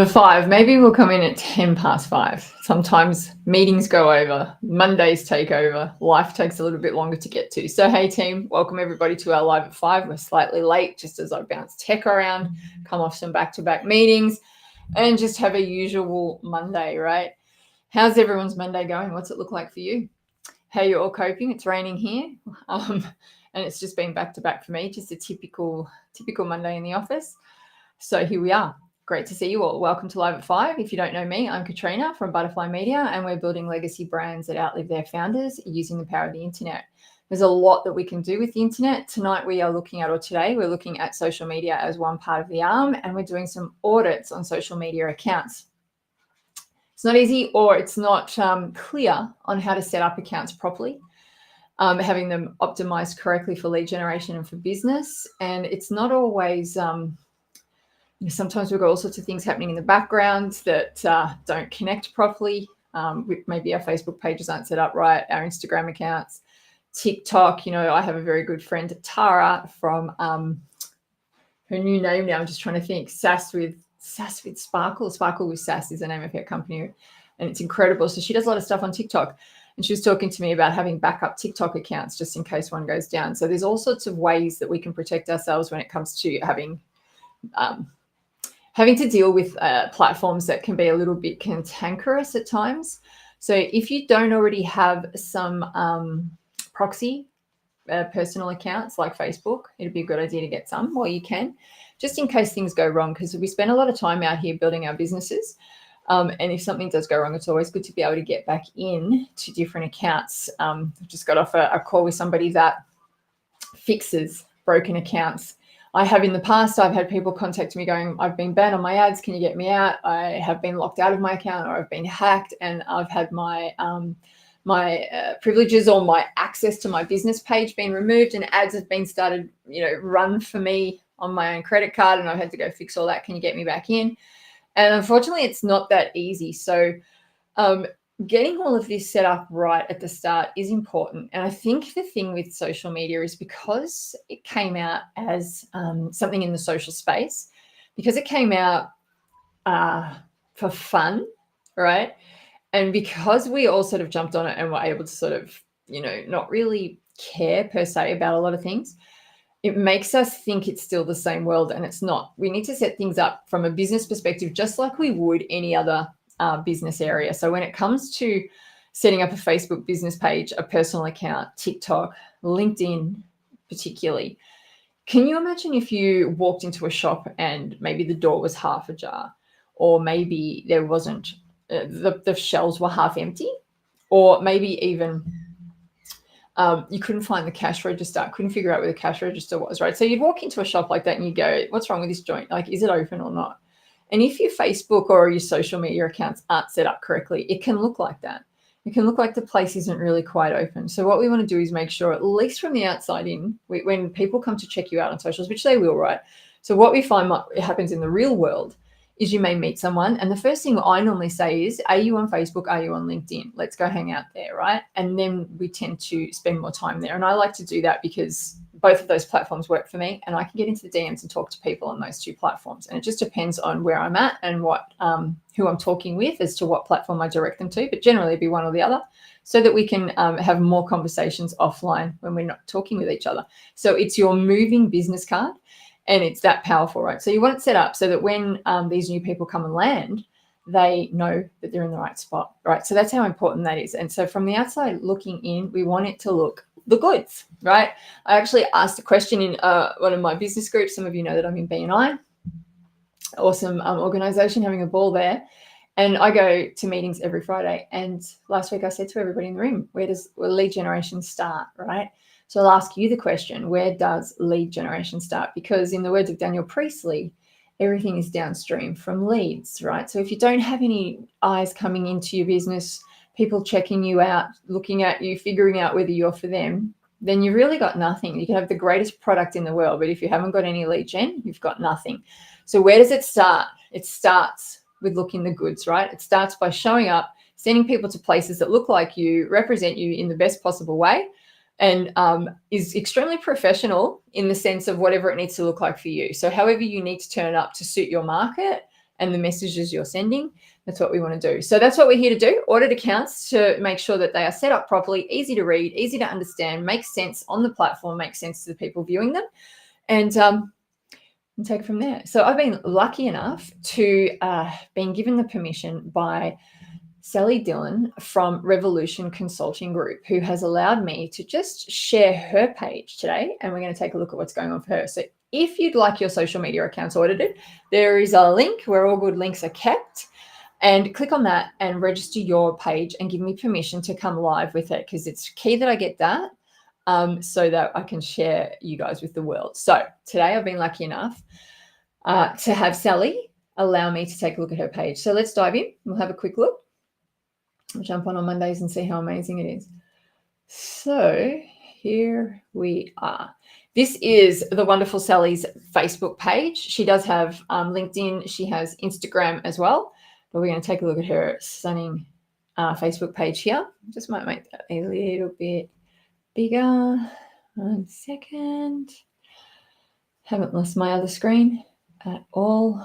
5, maybe we'll come in at 10 past 5. Sometimes meetings go over, Mondays take over, life takes a little bit longer to get to. So hey team, welcome everybody to our live at 5. We're slightly late just as I bounce tech around, come off some back-to-back meetings and just have a usual Monday, right? How's everyone's Monday going? What's it look like for you? How you all coping? It's raining here and it's just been back-to-back for me, just a typical Monday in the office. So here we are. Great to see you all. Welcome to Live at 5. If you don't know me, I'm Katrina from Butterfly Media, and we're building legacy brands that outlive their founders using the power of the internet. There's a lot that we can do with the internet. Today we're looking at social media as one part of the arm, and we're doing some audits on social media accounts. It's not easy, or it's not clear on how to set up accounts properly, having them optimized correctly for lead generation and for business. And it's not always... sometimes we've got all sorts of things happening in the background that don't connect properly. Maybe our Facebook pages aren't set up right, our Instagram accounts, TikTok. I have a very good friend, Tara, from her new name now. I'm just trying to think. Sass with Sparkle. Sparkle with Sass is the name of her company, and it's incredible. So she does a lot of stuff on TikTok, and she was talking to me about having backup TikTok accounts just in case one goes down. So there's all sorts of ways that we can protect ourselves when it comes to having to deal with platforms that can be a little bit cantankerous at times. So if you don't already have some proxy personal accounts like Facebook, it'd be a good idea to get some, or you can, just in case things go wrong, because we spend a lot of time out here building our businesses. And if something does go wrong, it's always good to be able to get back in to different accounts. I've just got off a call with somebody that fixes broken accounts. I have in the past, I've had people contact me going, I've been banned on my ads. Can you get me out? I have been locked out of my account, or I've been hacked, and I've had my privileges or my access to my business page being removed, and ads have been started, run for me on my own credit card, and I've had to go fix all that. Can you get me back in? And unfortunately, it's not that easy. So getting all of this set up right at the start is important. And I think the thing with social media is, because it came out as something in the social space, because it came out for fun, right? And because we all sort of jumped on it and were able to sort of, not really care per se about a lot of things, it makes us think it's still the same world, and it's not. We need to set things up from a business perspective, just like we would any other business area. So when it comes to setting up a Facebook business page, a personal account, TikTok, LinkedIn particularly, can you imagine if you walked into a shop and maybe the door was half ajar, or maybe there wasn't, the shelves were half empty, or maybe even you couldn't find the cash register, couldn't figure out where the cash register was, right? So you'd walk into a shop like that and you go, what's wrong with this joint? Like, is it open or not? And if your Facebook or your social media accounts aren't set up correctly, it can look like that. It can look like the place isn't really quite open. So what we want to do is make sure, at least from the outside in, when people come to check you out on socials, which they will, right? So what we find happens in the real world is you may meet someone, and the first thing I normally say is, are you on Facebook? Are you on LinkedIn? Let's go hang out there, right? And then we tend to spend more time there. And I like to do that because both of those platforms work for me, and I can get into the DMs and talk to people on those two platforms. And it just depends on where I'm at and what who I'm talking with as to what platform I direct them to, but generally it'd be one or the other, so that we can have more conversations offline when we're not talking with each other. So it's your moving business card, and it's that powerful, right? So you want it set up so that when these new people come and land, they know that they're in the right spot, right? So that's how important that is. And so from the outside looking in, we want it to look the goods, right? I actually asked a question in one of my business groups. Some of you know that I'm in BNI, awesome organization, having a ball there. And I go to meetings every Friday. And last week I said to everybody in the room, where does lead generation start, right? So I'll ask you the question, where does lead generation start? Because in the words of Daniel Priestley, everything is downstream from leads, right? So if you don't have any eyes coming into your business, people checking you out, looking at you, figuring out whether you're for them, then you've really got nothing. You can have the greatest product in the world, but if you haven't got any lead gen, you've got nothing. So where does it start? It starts with looking the goods, right? It starts by showing up, sending people to places that look like you, represent you in the best possible way, and is extremely professional in the sense of whatever it needs to look like for you. So however you need to turn it up to suit your market and the messages you're sending. That's what we want to do. So that's what we're here to do, audit accounts to make sure that they are set up properly, easy to read, easy to understand, makes sense on the platform, makes sense to the people viewing them, and take it from there. So I've been lucky enough to been given the permission by Sally Dillon from Revolution Consulting Group, who has allowed me to just share her page today, and we're going to take a look at what's going on for her. So if you'd like your social media accounts audited, there is a link where all good links are kept, and click on that and register your page and give me permission to come live with it, because it's key that I get that so that I can share you guys with the world. So today I've been lucky enough to have Sally allow me to take a look at her page. So let's dive in. We'll have a quick look. I'll jump on Mondays and see how amazing it is. So here we are. This is the wonderful Sally's Facebook page. She does have LinkedIn. She has Instagram as well. But we're going to take a look at her stunning Facebook page here. Just might make that a little bit bigger. 1 second. Haven't lost my other screen at all.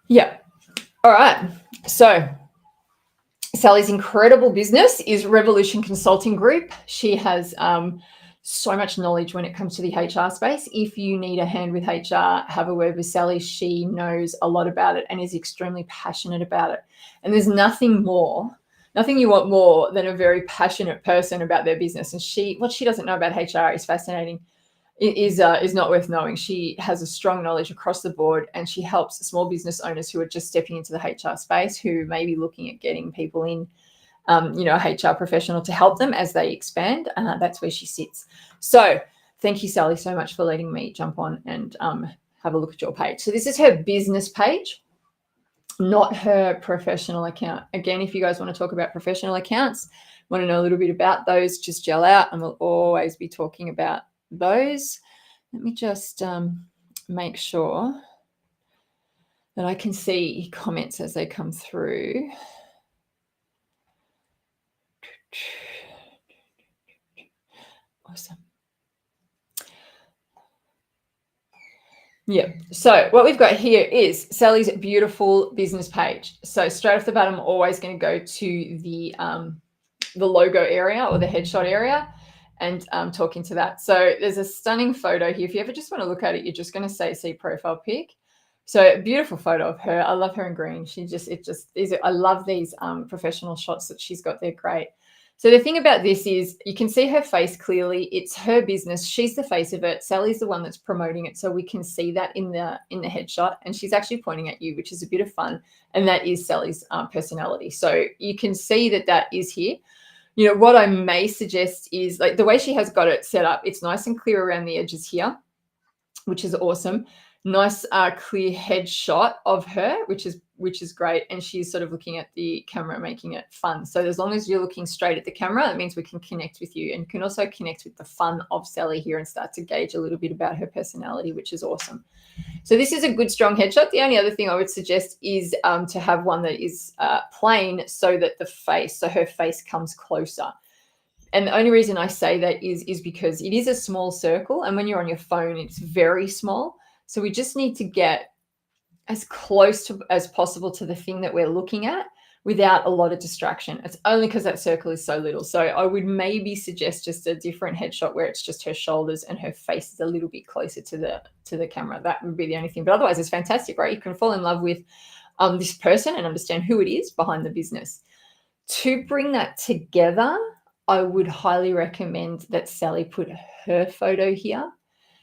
Yeah. All right. So Sally's incredible business is Revolution Consulting Group. She has so much knowledge when it comes to the HR space. If you need a hand with HR, have a word with Sally. She knows a lot about it and is extremely passionate about it. And there's nothing you want more than a very passionate person about their business. And what she doesn't know about HR is fascinating. It is not worth knowing. She has a strong knowledge across the board, and she helps small business owners who are just stepping into the HR space, who may be looking at getting people in, a HR professional to help them as they expand. That's where she sits. So thank you, Sally, so much for letting me jump on and have a look at your page. So this is her business page, not her professional account. Again, if you guys want to talk about professional accounts, want to know a little bit about those, just gel out, and we'll always be talking about those. Let me just make sure that I can see comments as they come through. Awesome. Yeah. So what we've got here is Sally's beautiful business page. So straight off the bat, I'm always going to go to the logo area or the headshot area and talk into that. So there's a stunning photo here. If you ever just want to look at it, you're just going to say see profile pic. So beautiful photo of her. I love her in green. I love these professional shots that she's got. They're great. So the thing about this is you can see her face clearly. It's her business. She's the face of it. Sally's the one that's promoting it. So we can see that in the headshot, and she's actually pointing at you, which is a bit of fun. And that is Sally's personality. So you can see that is here. What I may suggest is, like, the way she has got it set up, it's nice and clear around the edges here, which is awesome. Nice clear headshot of her, which is great. And she's sort of looking at the camera, making it fun. So as long as you're looking straight at the camera, that means we can connect with you, and can also connect with the fun of Sally here and start to gauge a little bit about her personality, which is awesome. So this is a good, strong headshot. The only other thing I would suggest is to have one that is plain, so that her face comes closer. And the only reason I say that is because it is a small circle, and when you're on your phone, it's very small. So we just need to get as close as possible to the thing that we're looking at without a lot of distraction. It's only because that circle is so little. So I would maybe suggest just a different headshot where it's just her shoulders and her face is a little bit closer to the camera. That would be the only thing. But otherwise, it's fantastic, right? You can fall in love with this person and understand who it is behind the business. To bring that together, I would highly recommend that Sally put her photo here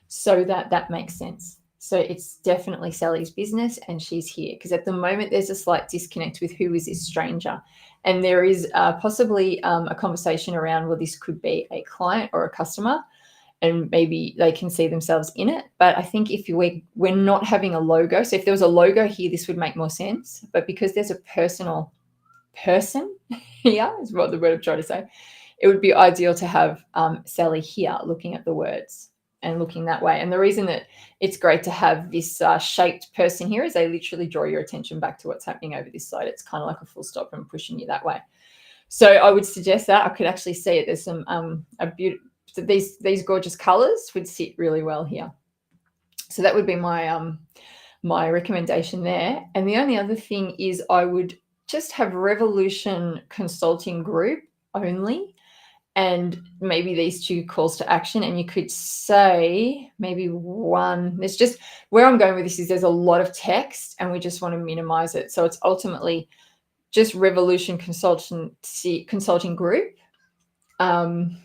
so that makes sense. So it's definitely Sally's business, and she's here, because at the moment there's a slight disconnect with who is this stranger. And there is possibly a conversation around, well, this could be a client or a customer, and maybe they can see themselves in it. But I think if we're not having a logo, so if there was a logo here, this would make more sense. But because there's a personal person here, is what the word I'm trying to say, it would be ideal to have Sally here looking at the words and looking that way. And the reason that it's great to have this shaped person here is they literally draw your attention back to what's happening over this side. It's kind of like a full stop and pushing you that way. So I would suggest that. I could actually see it. There's some these gorgeous colors would sit really well here. So that would be my my recommendation there. And the only other thing is I would just have Revolution Consulting Group only, and maybe these 2 calls to action. And you could say maybe one. There's just, where I'm going with this is there's a lot of text and we just want to minimize it. So it's ultimately just Revolution Consulting Group. And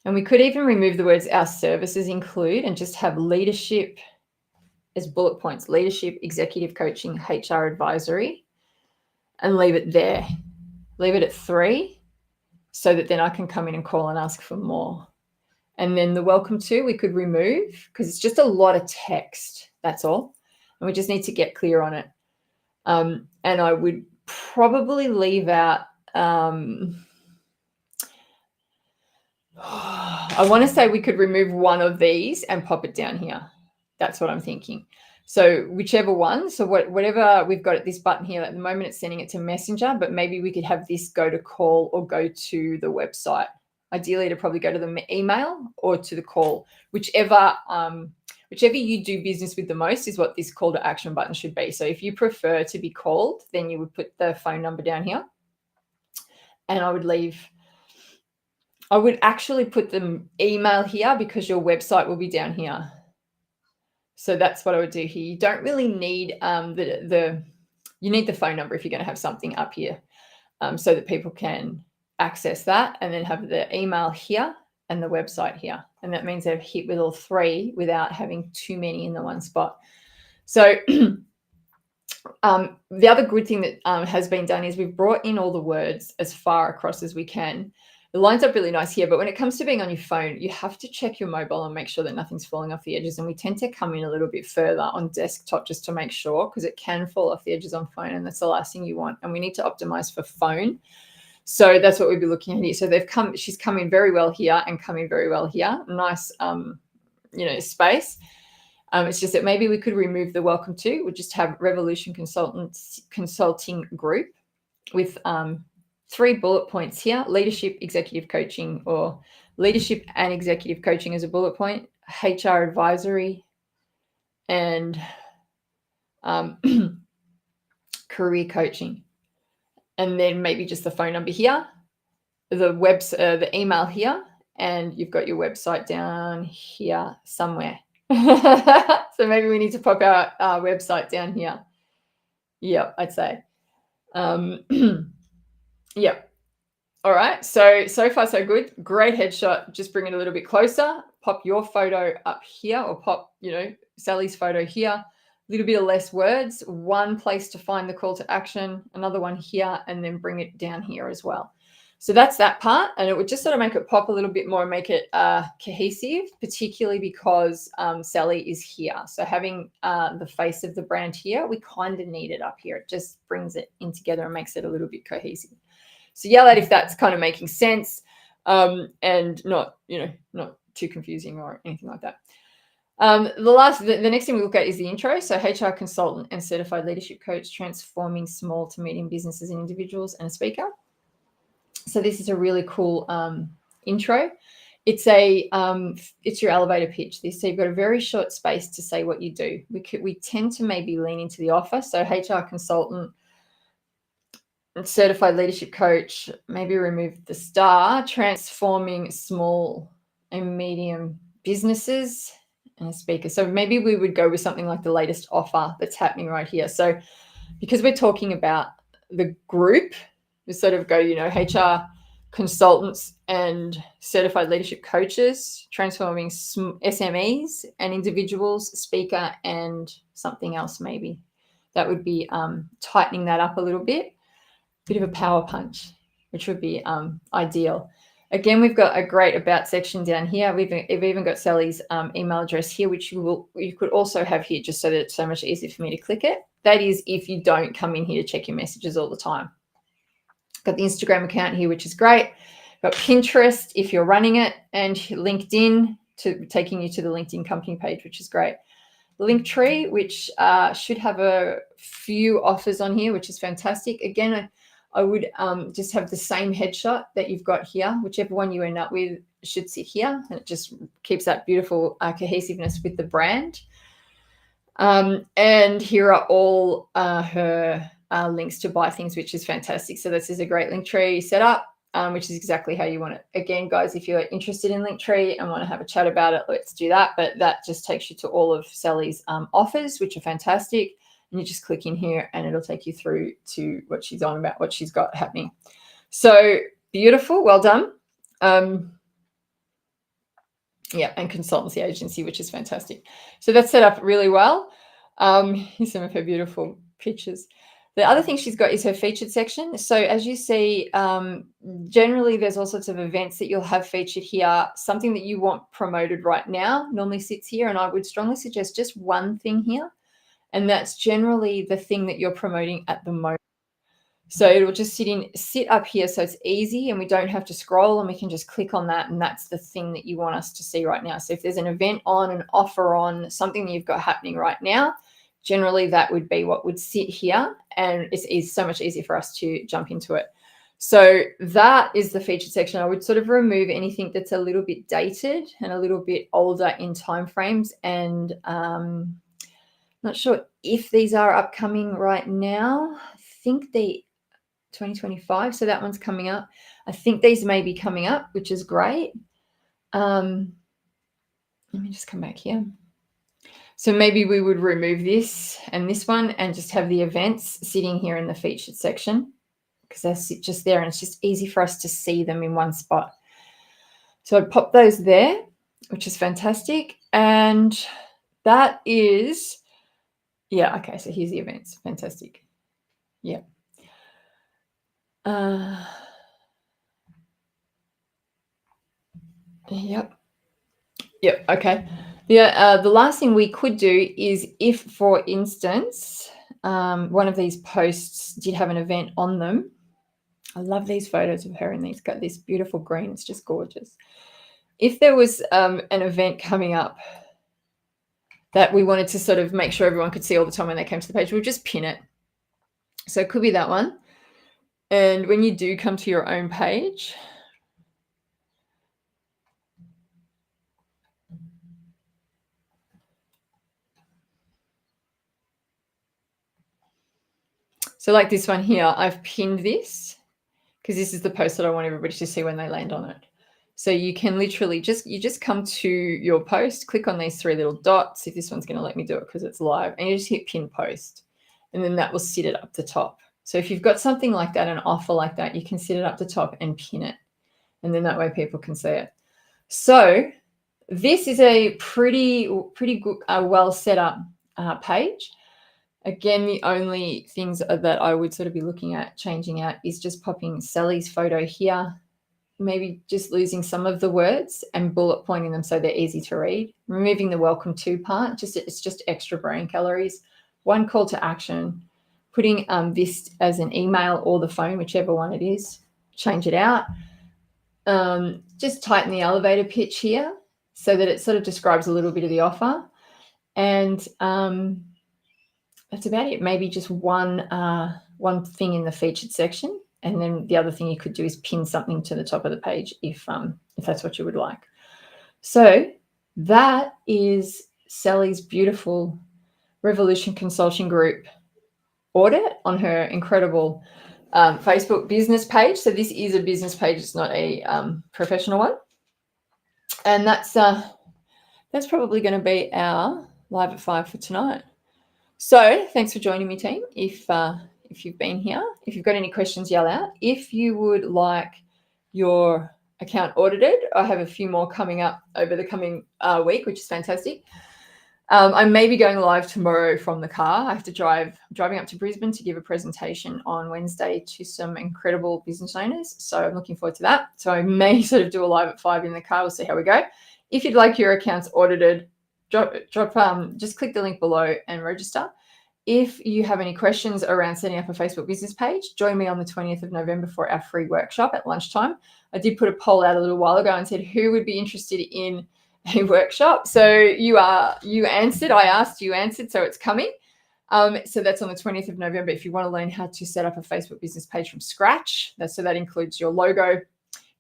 we could even remove the words "our services include" and just have leadership as bullet points: leadership, executive coaching, HR advisory, and leave it there. Leave it at 3, so that then I can come in and call and ask for more. And then the welcome to, we could remove, because it's just a lot of text. That's all. And we just need to get clear on it. And I would probably leave out, I want to say we could remove one of these and pop it down here. That's what I'm thinking. So whichever one, so whatever we've got at this button here, at the moment it's sending it to Messenger, but maybe we could have this go to call or go to the website. Ideally, to probably go to the email or to the call, whichever you do business with the most is what this call to action button should be. So if you prefer to be called, then you would put the phone number down here, and I would actually put the email here because your website will be down here. So that's what I would do here. You don't really need you need the phone number if you're going to have something up here, so that people can access that, and then have the email here and the website here. And that means they've hit with all 3 without having too many in the one spot. So the other good thing that has been done is we've brought in all the words as far across as we can. It lines up really nice here, but when it comes to being on your phone, you have to check your mobile and make sure that nothing's falling off the edges. And we tend to come in a little bit further on desktop just to make sure, because it can fall off the edges on phone, and that's the last thing you want. And we need to optimize for phone. So that's what we'd be looking at here. So she's come in very well here and come in very well here. Nice, space. It's just that maybe we could remove the welcome to. We'll just have Revolution Consulting Group with 3 bullet points here: leadership, executive coaching, or leadership and executive coaching as a bullet point, HR advisory, and career coaching. And then maybe just the phone number here, the email here, and you've got your website down here somewhere. So maybe we need to pop our website down here. Yep, I'd say. Yep. All right. So far so good. Great headshot. Just bring it a little bit closer. Pop your photo up here, or pop, Sally's photo here. A little bit of less words, one place to find the call to action, another one here, and then bring it down here as well. So that's that part, and it would just sort of make it pop a little bit more and make it cohesive, particularly because Sally is here. So having the face of the brand here, we kind of need it up here. It just brings it in together and makes it a little bit cohesive. So yell out if that's kind of making sense, and not too confusing or anything like that. The next thing we look at is the intro. So HR consultant and certified leadership coach, transforming small to medium businesses and individuals, and a speaker. So this is a really cool intro. It's your elevator pitch. So you've got a very short space to say what you do. We tend to maybe lean into the offer. So HR consultant and certified leadership coach, maybe remove the star, transforming small and medium businesses, and a speaker. So maybe we would go with something like the latest offer that's happening right here. So because we're talking about the group, we sort of go, HR consultants and certified leadership coaches, transforming SMEs and individuals, speaker, and something else maybe. That would be tightening that up a little bit. Bit of a power punch, which would be ideal. Again, we've got a great about section down here. We've even got Sally's email address here, which you could also have here, just so that it's so much easier for me to click it. That is if you don't come in here to check your messages all the time. Got the Instagram account here, which is great. Got Pinterest if you're running it, and LinkedIn taking you to the LinkedIn company page, which is great. Linktree, which should have a few offers on here, which is fantastic. Again, I would just have the same headshot that you've got here, whichever one you end up with. should sit here, and it just keeps that beautiful cohesiveness with the brand. And here are all her links to buy things, which is fantastic. So this is a great Linktree setup, which is exactly how you want it. Again, guys, if you're interested in Linktree and want to have a chat about it, let's do that. But that just takes you to all of Sally's offers, which are fantastic. And you just click in here and it'll take you through to what she's on about, what she's got happening. So beautiful. Well done. Yeah, and consultancy agency, which is fantastic. So that's set up really well. Here's some of her beautiful pictures. The other thing she's got is her featured section. So as you see, generally there's all sorts of events that you'll have featured here. Something that you want promoted right now normally sits here, and I would strongly suggest just one thing here, and that's generally the thing that you're promoting at the moment. So it'll just sit up here, so it's easy and we don't have to scroll, and we can just click on that, and that's the thing that you want us to see right now. So if there's an event on, an offer on, something that you've got happening right now, generally that would be what would sit here, and it's so much easier for us to jump into it. So that is the featured section. I would sort of remove anything that's a little bit dated and a little bit older in timeframes, and not sure if these are upcoming right now. I think they 2025, so that one's coming up. I think these may be coming up, which is great. Let me just come back here. So maybe we would remove this and this one and just have the events sitting here in the featured section, because they sit just there and it's just easy for us to see them in one spot. So I'd pop those there, which is fantastic. And that is, yeah, okay, so here's the events. Fantastic. Yeah. Yep. Okay. Yeah. The last thing we could do is, if, for instance, one of these posts did have an event on them. I love these photos of her, and these got this beautiful green. It's just gorgeous. If there was an event coming up that we wanted to sort of make sure everyone could see all the time when they came to the page, we'll just pin it. So it could be that one. And when you do come to your own page, so like this one here, I've pinned this because this is the post that I want everybody to see when they land on it. So you can literally just come to your post, click on these three little dots. If this one's going to let me do it because it's live, and you just hit pin post, and then that will sit it up the top. So if you've got something like that, an offer like that, you can sit it up the top and pin it, and then that way people can see it. So this is a pretty good, well set up page. Again, the only things that I would sort of be looking at changing out is just popping Sally's photo here, maybe just losing some of the words and bullet pointing them so they're easy to read, removing the welcome to part, it's just extra brain calories. One call to action, putting this as an email or the phone, whichever one it is, change it out. Just tighten the elevator pitch here so that it sort of describes a little bit of the offer. And that's about it. Maybe just one thing in the featured section, and then the other thing you could do is pin something to the top of the page if that's what you would like. So that is Sally's beautiful Revolution Consulting Group audit on her incredible Facebook business page. So this is a business page; it's not a professional one. And that's probably going to be our live at 5 for tonight. So thanks for joining me, team. If you've been here, if you've got any questions, yell out. If you would like your account audited, I have a few more coming up over the coming week, which is fantastic. I may be going live tomorrow from the car. I have to driving up to Brisbane to give a presentation on Wednesday to some incredible business owners. So I'm looking forward to that. So I may sort of do a live at 5 in the car. We'll see how we go. If you'd like your accounts audited, just click the link below and register. If you have any questions around setting up a Facebook business page, join me on the 20th of November for our free workshop at lunchtime. I did put a poll out a little while ago and said who would be interested in a workshop. So you answered. I asked, you answered, so it's coming. So that's on the 20th of November. If you want to learn how to set up a Facebook business page from scratch, so that includes your logo,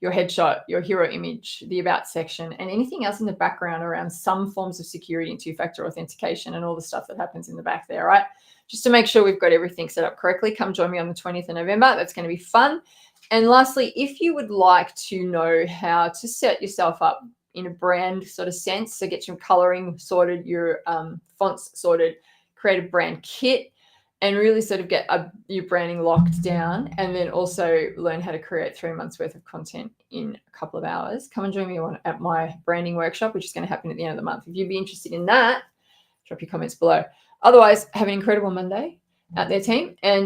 your headshot, your hero image, the about section, and anything else in the background around some forms of security and two-factor authentication and all the stuff that happens in the back there, right? Just to make sure we've got everything set up correctly. Come join me on the 20th of November. That's going to be fun. And lastly, if you would like to know how to set yourself up in a brand sort of sense, so get your coloring sorted, your fonts sorted, create a brand kit, and really sort of get your branding locked down, and then also learn how to create 3 months worth of content in a couple of hours, come and join me at my branding workshop, which is going to happen at the end of the month. If you'd be interested in that, drop your comments below. Otherwise, have an incredible Monday out there, team. And